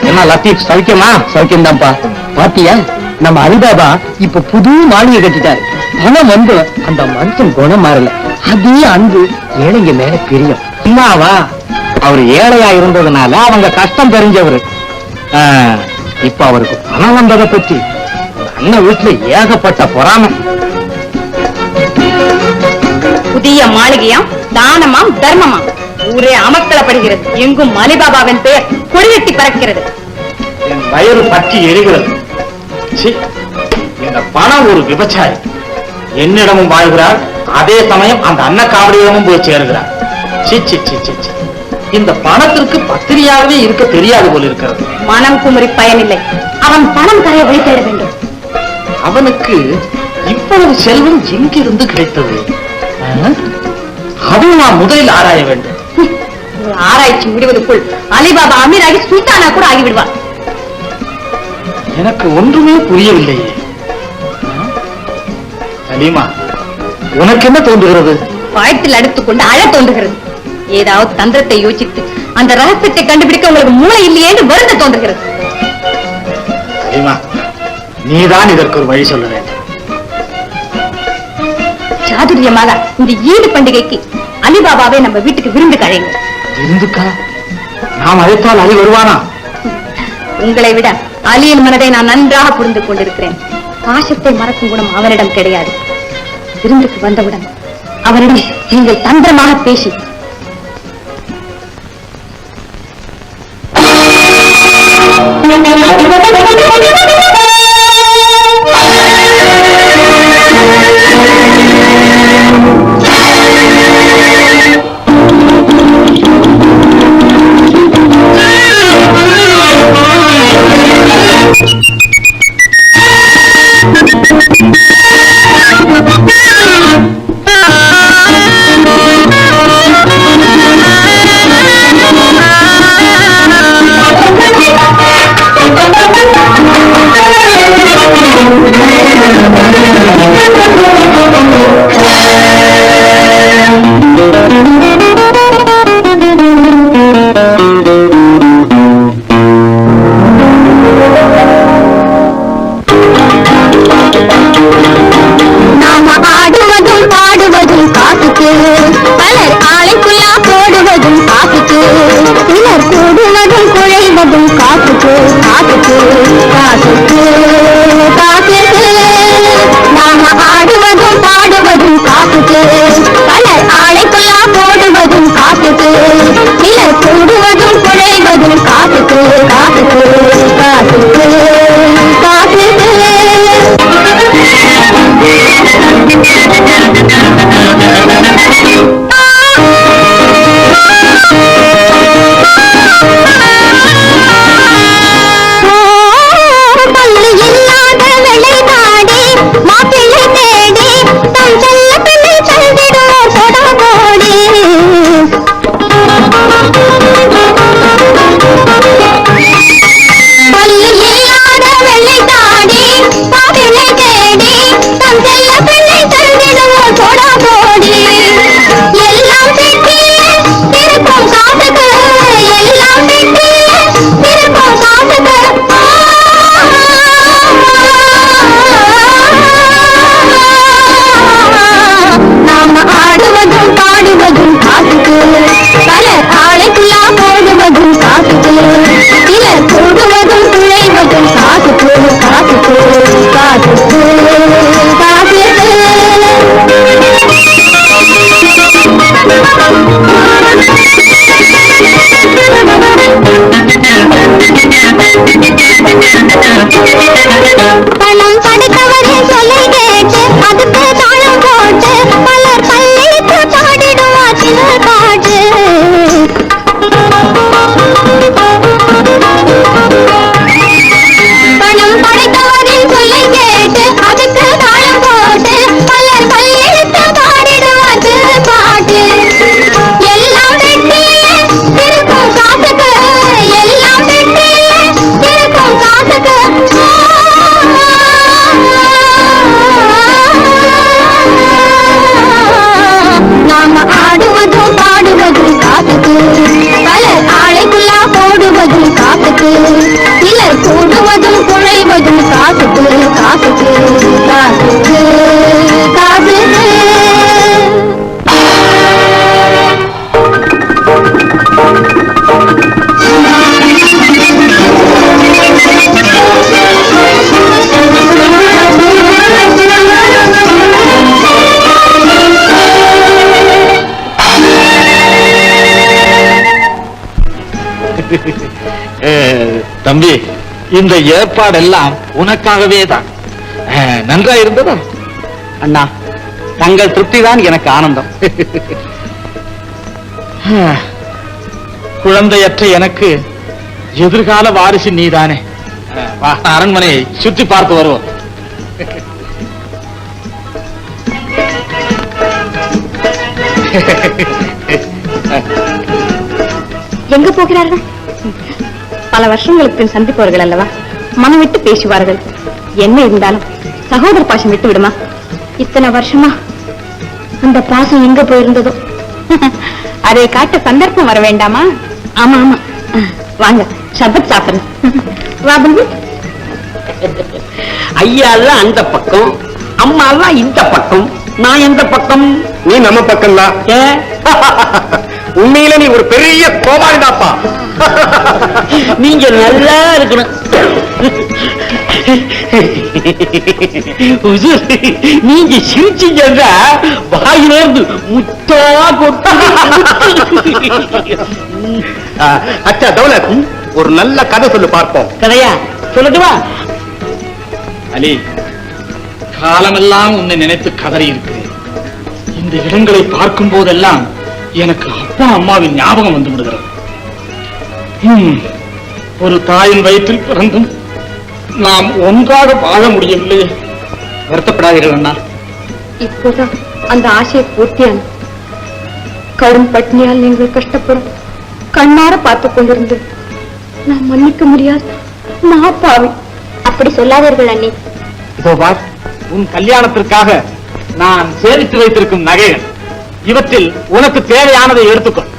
என்ன லத்தீப், சௌக்கியமா? சௌக்கியம் தான்ப்பா. பாத்தியா, நம்ம அலிபாபா இப்ப புது மாளிகை கட்டிட்டாரு. பணம் வந்து அந்த மனுஷன் குணம் மாறல. அதே அன்பு ஏழைங்க மேல பிரியம். சும்மாவா, அவர் ஏழையா இருந்ததுனால அவங்க கஷ்டம் தெரிஞ்சவரு. இப்ப அவருக்கு பணம் வந்ததை பற்றி அண்ணன் வீட்டுல ஏகப்பட்ட பொறாமை. புதிய மாளிகையாம், தானமாம், தர்மமாம், ஊரே அமக்களப்படுகிறது. எங்கும் அலிபாபாவின் பெயர் கொடிகட்டி பறக்கிறது. என் வயிறு பற்றி எரிகிறது. இந்த பணம் ஒரு விபச்சாரி. என்னிடமும் வாழ்கிறார், அதே சமயம் அந்த அன்னக்காவடியிடமும் போய் சேருகிறார். இந்த பணத்திற்கு பத்திரியாகவே இருக்க தெரியாது போல இருக்கிறது. மனம் குமரி பயனில்லை. அவன் பணம் கரைய வழி தேட வேண்டும். அவனுக்கு இவ்வளவு செல்வம் எங்கிருந்து கிடைத்தது? அதுவும் நான் முதலில் ஆராய வேண்டும். ஆராய்ச்சி முடிவதற்குள் அலிபாபா அமீராகி சுல்தானா கூட ஆகிவிடுவார். எனக்கு ஒன்றுமே புரியவில்லையே. சலீமா, உனக்கு என்ன தோன்றுகிறது? வயிற்றில் அடித்துக் கொண்டு அழ தோன்றுகிறது. ஏதாவது தந்திரத்தை யோசித்து அந்த ரகசியத்தை கண்டுபிடிக்க உங்களுக்கு மூளை இல்லையே என்று வருந்த தோன்றுகிறது. சலீமா, நீதான் இதற்கு ஒரு வழி சொல்ல வேண்டும். சாதுரியமாக இந்த ஈடு பண்டிகைக்கு அலிபாபாவை நம்ம வீட்டுக்கு விருந்து கழைங்க. விருந்துக்கா? நாம் அழைத்தால் அலி வருவானா? உங்களை விட அலியின் மனதை நான் நன்றாக புரிந்து கொண்டிருக்கிறேன். பாசத்தை மறக்கும் குணம் அவனிடம் கிடையாது. விருந்துக்கு வந்தவுடன் அவனிடம் நீங்கள் தந்திரமாக பேசி கூடுவதும் குறைவதும் காசுக்கு காசுக்கு காசுக்கு காசுக்கு. தம்பி, இந்த ஏற்பாடெல்லாம் உனக்காகவே தான். நன்றா இருந்ததா? அண்ணா, தங்கள் திருப்தி தான் எனக்கு ஆனந்தம். குழந்தையற்ற எனக்கு எதிர்கால வாரிசு நீதானே. வா, அரண்மனையை சுற்றி பார்த்து வருவோம். எங்க போகிறார்கள்? பல வருஷங்களுக்கு பின் சந்திப்பவர்கள் அல்லவா, மனம் விட்டு பேசுவார்கள். என்ன இருந்தாலும் சகோதர பாசம் விட்டு விடுமா? இத்தனை வருஷமா அந்த பாசம் எங்க போயிருந்ததோ அதை காட்ட சந்தர்ப்பம் வர வேண்டாமா? ஆமா ஆமா, வாங்க சபத் சாப்பிடணும். வா பந்து. ஐயா எல்லாம் அந்த பக்கம், அம்மா எல்லாம் இந்த பக்கம், நான் எந்த பக்கம்? நீ நம்ம பக்கம் தான். உண்மையில நீ ஒரு பெரிய கோமாளிதாப்பா. நீங்க நல்லா இருக்கணும். நீங்க சிரிச்சீங்க வாயிலிருந்து முத்தா கொட்டு. அச்சா தௌலத், ஒரு நல்ல கதை சொல்லு பார்ப்போம். கதையா சொல்லட்டுமா? அலி, காலமெல்லாம் உன்னை நினைத்து கதறி இருக்கிறேன். இந்த இடங்களை பார்க்கும் போதெல்லாம் எனக்கு அப்பா அம்மாவின் ஞாபகம் வந்து விடுகிறது. ஒரு தாயின் வயிற்றில் பிறந்தும் நாம் ஒன்றாக வாழ முடியவில்லை. வருத்தப்படாதீர்கள் அண்ணா. இப்போதான் அந்த ஆசையை பூர்த்தியான கடும் பட்னியால் நீங்கள் கஷ்டப்படும் கண்ணார பார்த்துக் கொண்டிருந்து நான் மன்னிக்க முடியாது மாப்பாவி. அப்படி சொல்லாதீர்கள் அண்ணி. இதோ பார், உன் கல்யாணத்திற்காக நான் சேமித்து வைத்திருக்கும் நகைகள். இவற்றில் உனக்கு தேவையானதை எடுத்துக்கொள்.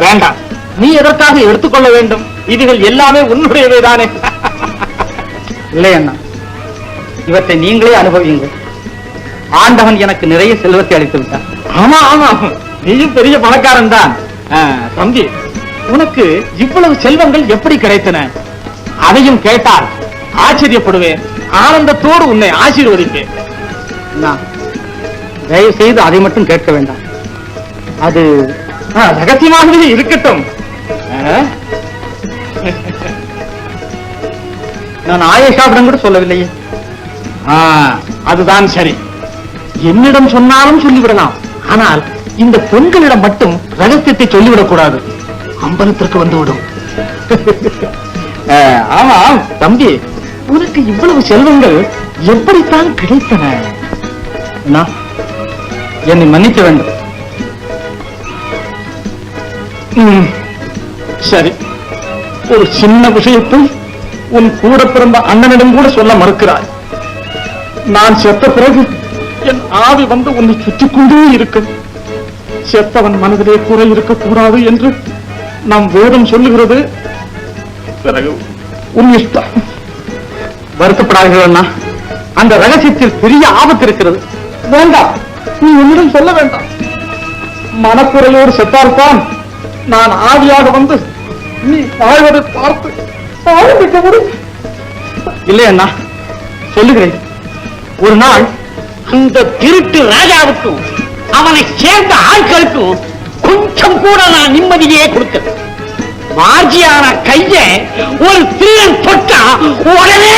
வேண்டாம், நீ எதற்காக எடுத்துக்கொள்ள வேண்டும்? இதுகள் எல்லாமே உன்னுடையவை தானே. இல்லை அண்ணா, இவற்றை நீங்களே அனுபவியுங்கள். ஆண்டவன் எனக்கு நிறைய செல்வத்தை அளித்து விட்டான். ஆமா ஆமா, நீயும் பெரிய பணக்காரன் தான். தம்பி, உனக்கு இவ்வளவு செல்வங்கள் எப்படி கிடைத்தன? அதையும் கேட்டால் ஆச்சரியப்படுவேன். ஆனந்தத்தோடு உன்னை ஆசீர்வதிப்பேன். தயவு செய்து அதை மட்டும் கேட்க வேண்டாம். அது ரகசியமாகவே இருக்கட்டும். நான் ஆயேஷாவிடம் கூட சொல்லவில்லையே. அதுதான் சரி. என்னிடம் சொன்னாலும் சொல்லிவிடலாம். ஆனால் இந்த பெண்களிடம் மட்டும் ரகசியத்தை சொல்லிவிடக் கூடாது. அம்பலத்திற்கு வந்துவிடும். ஆமா தம்பி, உனக்கு இவ்வளவு செல்வங்கள் எப்படித்தான் கிடைத்தன? என்னை மன்னிக்க வேண்டும். சரி, ஒரு சின்ன விஷயத்தை உன் கூட பிறந்த அண்ணனிடம் கூட சொல்ல மறுக்கிறாய். நான் செத்த பிறகு என் ஆவி வந்து உன்னை சுற்றிக் கொண்டே இருக்கும். செத்தவன் மனதிலே குறை இருக்கக்கூடாது என்று நம் வேதம் சொல்லுகிறது. பிறகு உன் இஷ்டம். வருத்தப்படாதீர்கள், அந்த ரகசியத்தில் பெரிய ஆபத்து இருக்கிறது. வேண்டாம், நீ என்னிடம் சொல்ல வேண்டாம். மனக்குறையோடு செத்தால்தான் நான் ஆவியாக வந்து நீ வாழ்வதை பார்த்து ஆரம்பிக்க முடியும். இல்லை அண்ணா, சொல்லுகிறேன். ஒரு நாள் அந்த திருட்டு ராஜாவுக்கும் அவனை சேர்ந்த ஆட்களுக்கும் கொஞ்சம் கூட நான் நிம்மதியே கொடுக்க. மார்ஜியான கைய ஒரு திருடன் தொட்டா உடனே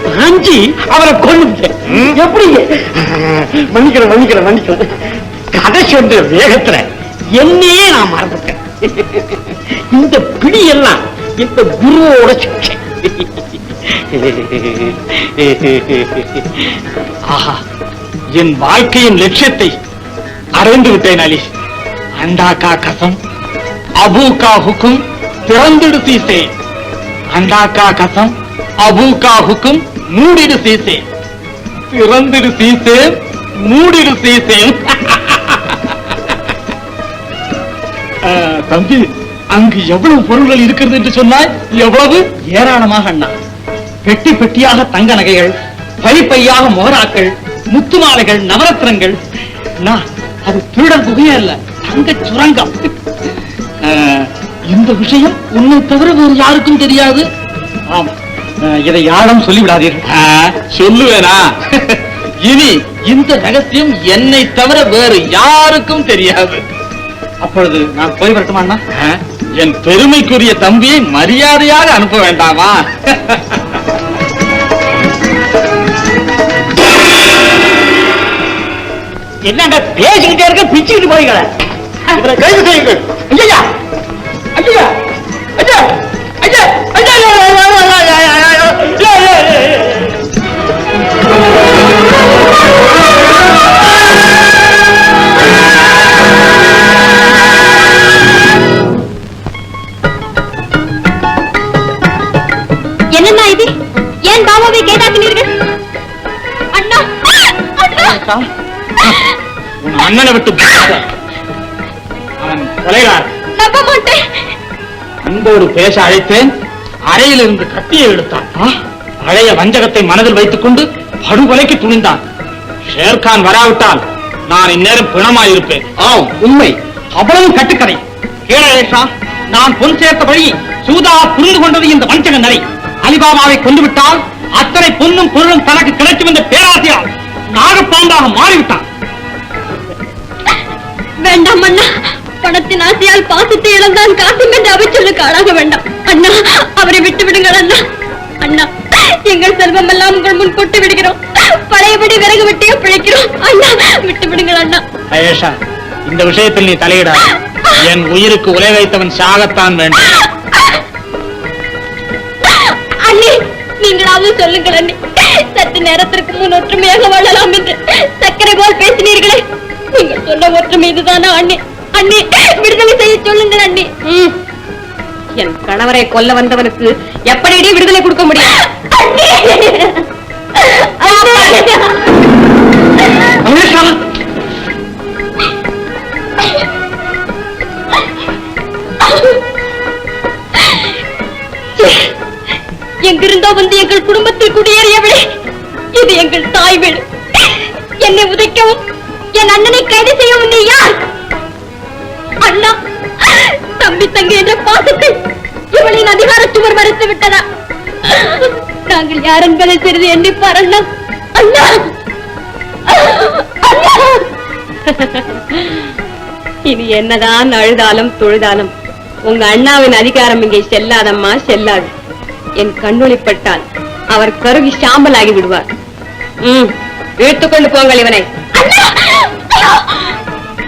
பாஞ்சி அவரை கொண்டு. எப்படி? மன்னிக்கிறேன். கதை சொல்ற வேகத்துல என்னையே நான் மறந்துட்டேன். இந்த பிடி எல்லாம் இந்த குருவோட சிக்ஷை. ஆஹா, என் வாழ்க்கையின் லட்சியத்தை அடைந்து விட்டேன் அலி. அண்டா கா கசம், அபு கா ஹுக்கும், திறந்திடு சீசே. அண்டா கா கசம், அபு கா ஹுக்கும், மூடிடு சீசே. திறந்திடு சீசே, மூடிடு சீசே. தம்பி, அங்கு எவ்வளவு பொருள்கள் இருக்கிறது என்று சொன்னால் எவ்வளவு ஏராளமாக அண்ணா. பெட்டி பெட்டியாக தங்க நகைகள், பை பையாக மோராக்கள், முத்து மாலைகள், நவரத்னங்கள். அண்ணா, அது திருடர் குகையே அல்ல, தங்க சுரங்கம். இந்த விஷயம் உன்னை தவிர வேறு யாருக்கும் தெரியாது. ஆமா, இதை யாரும் சொல்லிவிடாதீர்கள். சொல்லுவேனா? இனி இந்த ரகசியம் என்னை தவிர வேறு யாருக்கும் தெரியாது. அப்பொழுது நான் போய் வரட்டுமா? என் பெருமைக்குரிய தம்பியை மரியாதையாக அனுப்ப வேண்டாமா? என்னங்க பேசிக்கிட்டே இருக்க, பிச்சுக்கிட்டு போய்களை கைது செய்யுங்கள். ஐயா ஐயா ஐயா ஐயா என்னன்னா இது? ஏன் பாபாவை கேட்டாக்கினீர்கள்? அண்ணா, உன் அண்ணனை விட்டு அவன் கொலைகார். நம்ப மாட்டேன். அன்போடு பேச அழைத்தேன், அறையில் இருந்து கத்தியை எடுத்தான். பழைய வஞ்சகத்தை மனதில் வைத்துக் கொண்டு படுகொலைக்கு துணிந்தான். ஷேர்கான் வராவிட்டால் நான் இந்நேரம் பிணமாயிருப்பேன். ஆம், உண்மை. அவ்வளவு கட்டுக்கதை. கேளேஷா, நான் பொன் சேர்த்த வழி சூதா புரிந்து கொண்டது இந்த வஞ்சக நிலை. அலிபாபாவை கொண்டுவிட்டால் அத்தனை பொன்னும் பொருளும் தனக்கு கிடைக்கும் என்ற பேராசையால் நாகப்பாம்பாக மாறிவிட்டான். வேண்டாம் அண்ணா, பணத்தின் ஆசையால் பாசத்தை இழந்தான் காசும் என்று அவை சொல்லுக்கு ஆளாக வேண்டாம் அண்ணா. அவரை விட்டு விடுங்கள் அண்ணா. அண்ணா, எங்கள் செல்வம் எல்லாம் உங்கள் முன் கொட்டு விடுகிறோம். பழையபடி விறகு வெட்டியே பிழைக்கிறோம். அண்ணா, விட்டு விடுங்கள் அண்ணா. ஐயேஷா, இந்த விஷயத்தில் நீ தலையிட. என் உயிருக்கு உலை வைத்தவன் சாகத்தான் வேண்டும். அண்ணி, நீங்களாவது சொல்லுங்கள் அண்ணி. சற்று நேரத்திற்கு முன் ஒற்றுமையாக வாழலாம் என்று சக்கரை போல் பேசினீர்களே, நீங்கள் சொன்ன ஒற்றுமை இதுதானா அண்ணி? அண்ணி, விடுதலை செய்ய சொல்லுங்கள் அண்ணி. என் கணவரை கொல்ல வந்தவனுக்கு எப்படி விடுதலை கொடுக்க முடியும்? எங்கிருந்தோ வந்து எங்கள் குடும்பத்தில் குடியேறியவளே, இது எங்கள் தாய் வீடு. என்னை உதைக்கவும் என் அண்ணனை கைது செய்யவும் நீ யார்? அண்ணா, தம்பி தங்கி என்ற பாசத்தை இவளின் அதிகார சுவர் மறுத்து விட்டதா? நாங்கள் யார் என்பதை சிறிது எண்ணிப்பார் அண்ணா. அண்ணா, இனி என்னதான் அழுதாலும் தொழுதாலும் உங்க அண்ணாவின் அதிகாரம் இங்கே செல்லாதம்மா, செல்லாது. என் கண்ணொளிப்பட்டால் அவர் கருகி சாம்பலாகி விடுவார். இழுத்துக் கொண்டு போங்கள் இவனை.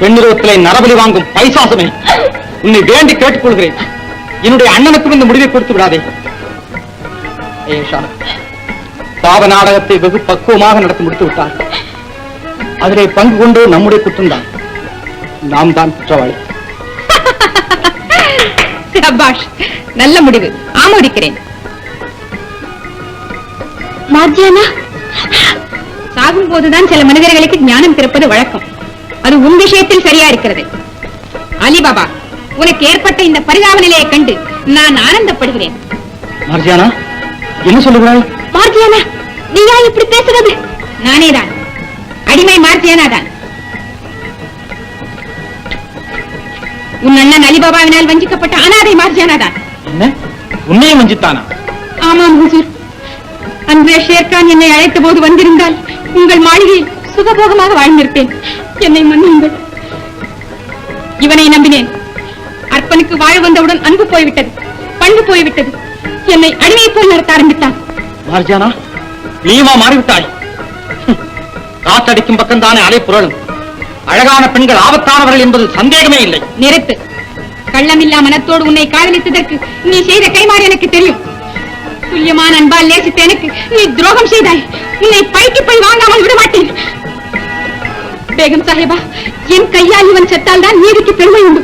பெண்ணிருவத்திலே நரபலி வாங்கும் பைசாசமே, உன்னை வேண்டி கேட்டுக் கொள்கிறேன், என்னுடைய அண்ணனுக்கும் இந்த முடிவை கொடுத்து விடாதே. பாவ நாடகத்தை வெகு பக்குவமாக நடத்தி முடித்து விட்டார். அதிலே பங்கு கொண்டு நம்முடைய குற்றம்தான். நாம் தான் குற்றவாளி. சபாஷ், நல்ல முடிவு, ஆமோதிக்கிறேன். மார்ஜியானா, சாகும் போதுதான் சில மனிதர்களுக்கு ஞானம் பிறப்பது வழக்கம். அது உன் விஷயத்தில் சரியா இருக்கிறது. அலிபாபா, உனக்கு ஏற்பட்ட இந்த பரிதாப நிலையை கண்டு நான் ஆனந்தப்படுகிறேன். மார்ஜியானா, என்ன சொல்லுகிறாய்? மார்ஜியானா, நீயா இப்படி பேசுறது? நானேதான், அடிமை மார்ஜியானா தான். உன் அண்ணன் அலிபாபாவினால் வஞ்சிக்கப்பட்ட அனாதை மார்ஜியானா தான். என்ன, உன்னையும் வஞ்சித்தானா? ஆமாம் ஹுசூர். அன்றே ஷேர்கான் என்னை அழைத்த போது வந்திருந்தால் உங்கள் மாளிகையில் சுகபோகமாக வாழ்ந்திருப்பேன். என்னை மன்னியுங்கள். இவனை நம்பினேன். அற்பனுக்கு வாழ வந்தவுடன் அன்பு போய்விட்டது, பண்பு போய்விட்டது. என்னை அடிமை போல் நடத்த ஆரம்பித்தான். மார்ஜியானா, நீமா மாறிவிட்டாய். காத்தடிக்கும் பக்கம் தானே அலை புரளும். அழகான பெண்கள் ஆபத்தானவர்கள் என்பது சந்தேகமே இல்லை. நிறுத்து. கள்ளமில்லா மனத்தோடு உன்னை காதலித்ததற்கு நீ செய்த கைமாறு எனக்கு தெரியும். துல்லியமான அன்பால் நேசித்த எனக்கு நீ துரோகம் செய்தாய். உன்னை பைக்கு போய் வாங்காமல் விடமாட்டேன். பேகம் சாஹிபா, என் கையால் இவன் செத்தால் தான் நீதிக்கு பெருமை உண்டு.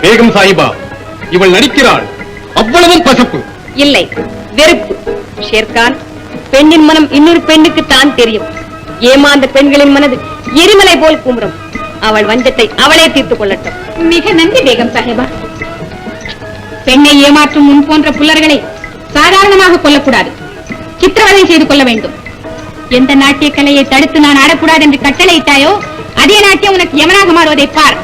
பேகம் சாஹிபா, இவள் நடிக்கிறாள். அவ்வளவும் பசப்பு இல்லை, வெறுப்பு. ஷேர்கான், பெண்ணின் மனம் இன்னொரு பெண்ணுக்கு தான் தெரியும். ஏமாந்த பெண்களின் மனது எரிமலை போல் குமுறும். அவள் வஞ்சத்தை அவளே தீர்த்துக் கொள்ளட்டும். மிக நன்றி பேகம் சாஹிபா. பெண்ணை ஏமாற்றும் முன் போன்ற புல்லர்களை சாதாரணமாக கொல்லக்கூடாது, சித்திரவதை செய்து கொள்ள வேண்டும். எந்த நாட்டிய கலையை தடுத்து நான் ஆடக்கூடாது என்று கட்டளையிட்டாயோ அதே நாட்டியம் உனக்கு யமனாக மாறுவதை பார்.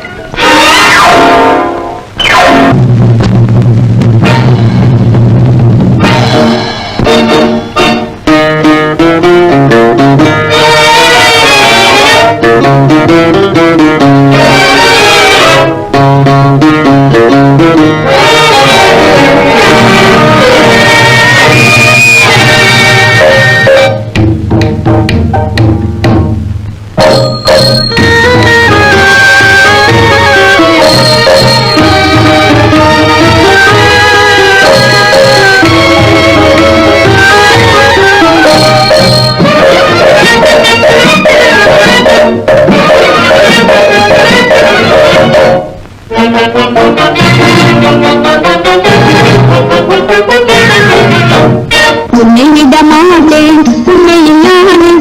உன்னை விட மாட்டேன், உன்னை நானே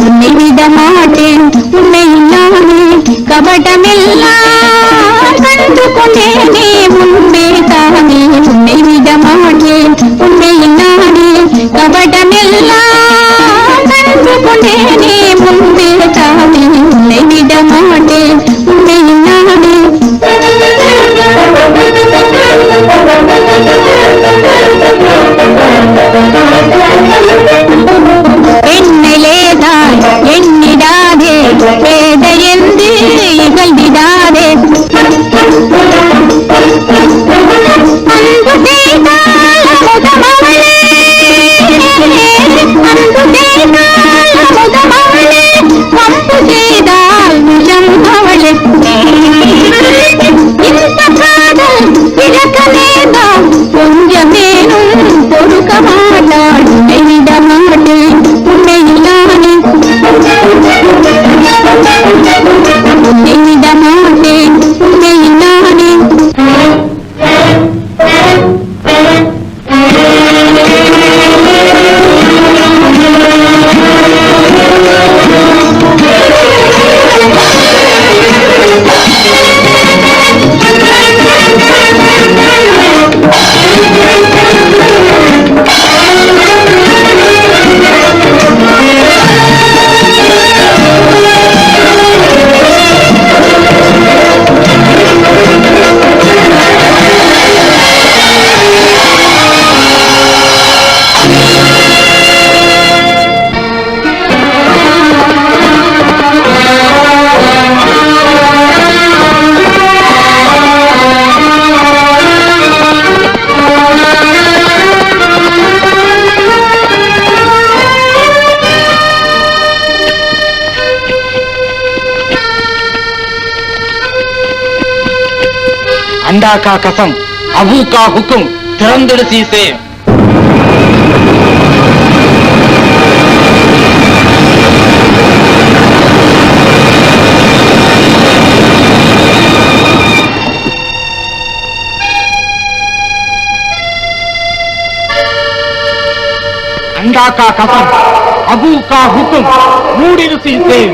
உன்னை விட மாட்டேன், உன்னை நானே கபடமெல்லாம் கண்டு கொண்டேனே முன்பே தானே. உன்னை விட மாட்டேன், உன்னை நானே கபடமெல்லாம் கண்டு கொண்டேனே முன்பே தானே. உன்னை விட மாட்டேன், உன்னை நானே என்னிலேதான் எண்ணிடாதே, பேதையென்று இகழ்ந்திடாதே. அன்பு செய்தால் அமுதமவளே, அன்பு செய்தால் அமுதமவளே, அன்பு செய்தால் விஷம் அவளே. இந்த காதல் இழக்கவேதான், கொஞ்சமேனும் பொறுக்க மாட்டாள். உன்னை விட மாட்டேன், உன்னை நானே உன்னை விட மாட்டேன், உன்னை நானே. अंडा का कसम, अबू का हुक्म, तिरंदड़ सी अंडा का कसम, अबू का हुक्म, नूडिल सी सेव.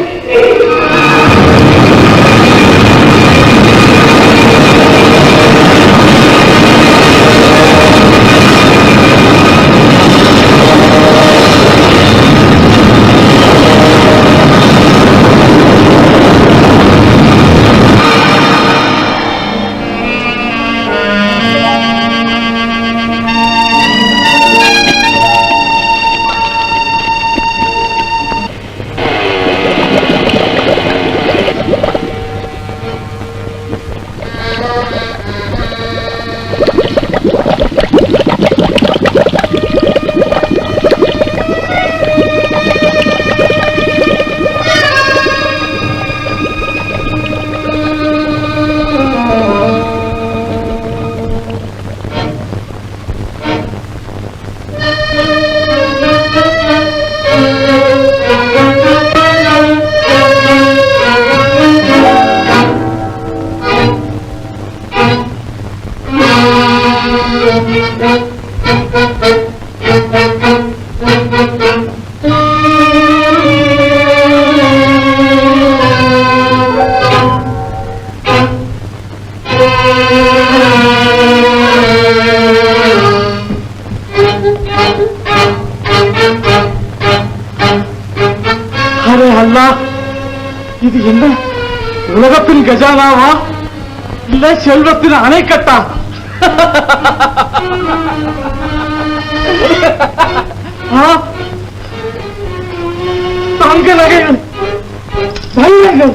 என்ன உலகத்தின் கஜானாவா இல்ல செல்வத்தின் அணைக்கட்டா? தங்க நகைகள், வைரங்கள்.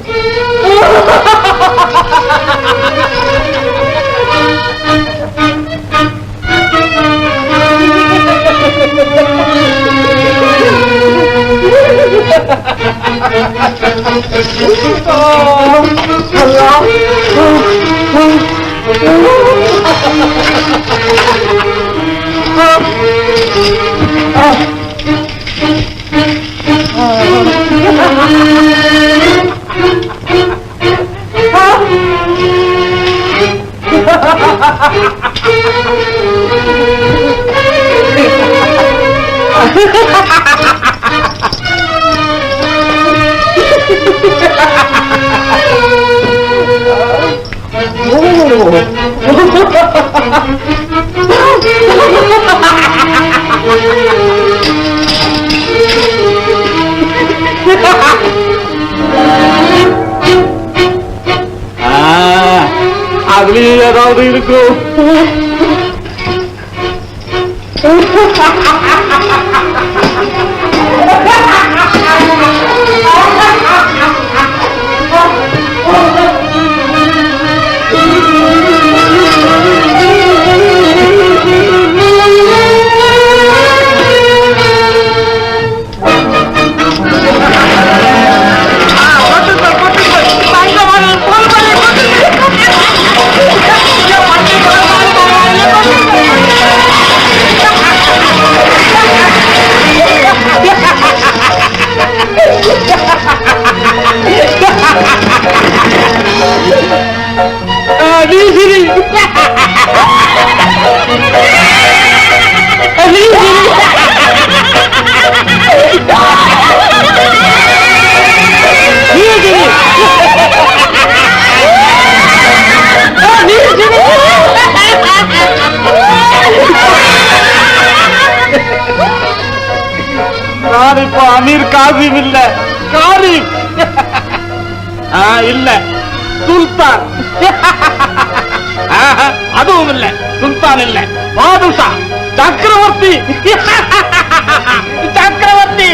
அதுலயும் ஏதாவது இருக்கும். நான் இப்ப அமீர் காசிம் இல்ல, காரிம். இல்ல சுல்தான். அதுவும் இல்ல, சுல்தான் இல்ல, பாதுஷா, சக்கரவர்த்தி. சக்கரவர்த்தி.